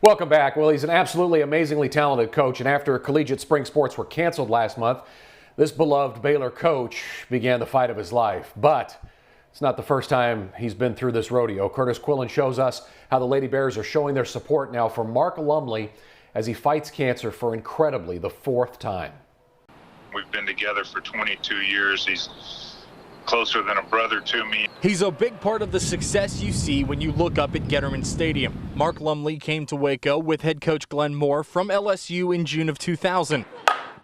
Welcome back. Well, he's an absolutely amazingly talented coach, and after collegiate spring sports were canceled last month, this beloved Baylor coach began the fight of his life. But it's not the first time he's been through this rodeo. Curtis Quillen shows us how the Lady Bears are showing their support now for Mark Lumley as he fights cancer for, incredibly, the fourth time. We've been together for 22 years. He's closer than a brother to me. He's a big part of the success you see when you look up at Getterman Stadium. Mark Lumley came to Waco with head coach Glenn Moore from LSU in June of 2000.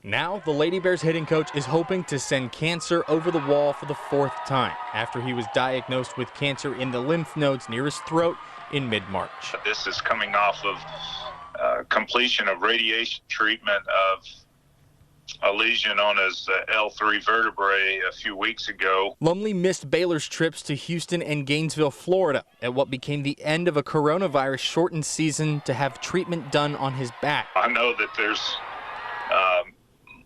Now, the Lady Bears hitting coach is hoping to send cancer over the wall for the fourth time after he was diagnosed with cancer in the lymph nodes near his throat in mid-March. This is coming off of completion of radiation treatment of a lesion on his L3 vertebrae a few weeks ago. Lumley missed Baylor's trips to Houston and Gainesville, Florida, at what became the end of a coronavirus shortened season to have treatment done on his back. I know that there's a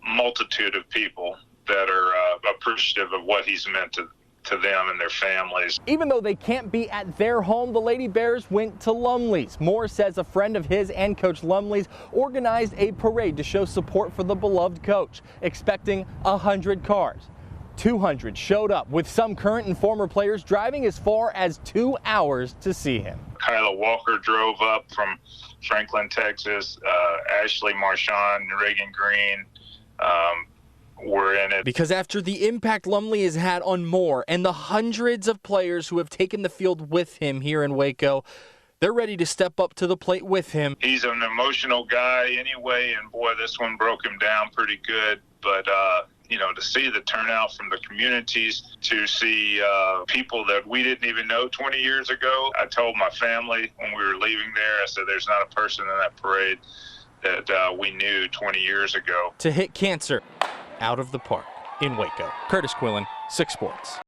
multitude of people that are appreciative of what he's meant to them and their families. Even though they can't be at their home, the Lady Bears went to Lumley's. Moore says a friend of his and Coach Lumley's organized a parade to show support for the beloved coach, expecting 100 cars. 200 showed up, with some current and former players driving as far as 2 hours to see him. Kyla Walker drove up from Franklin, Texas. Ashley Marchand, Reagan Green, were in it. Because after the impact Lumley has had on Moore and the hundreds of players who have taken the field with him here in Waco, they're ready to step up to the plate with him. He's an emotional guy anyway, and boy, this one broke him down pretty good. But, you know, to see the turnout from the communities, to see people that we didn't even know 20 years ago. I told my family when we were leaving there, I said, there's not a person in that parade that we knew 20 years ago. To hit cancer out of the park in Waco. Curtis Quillen, 6 Sports.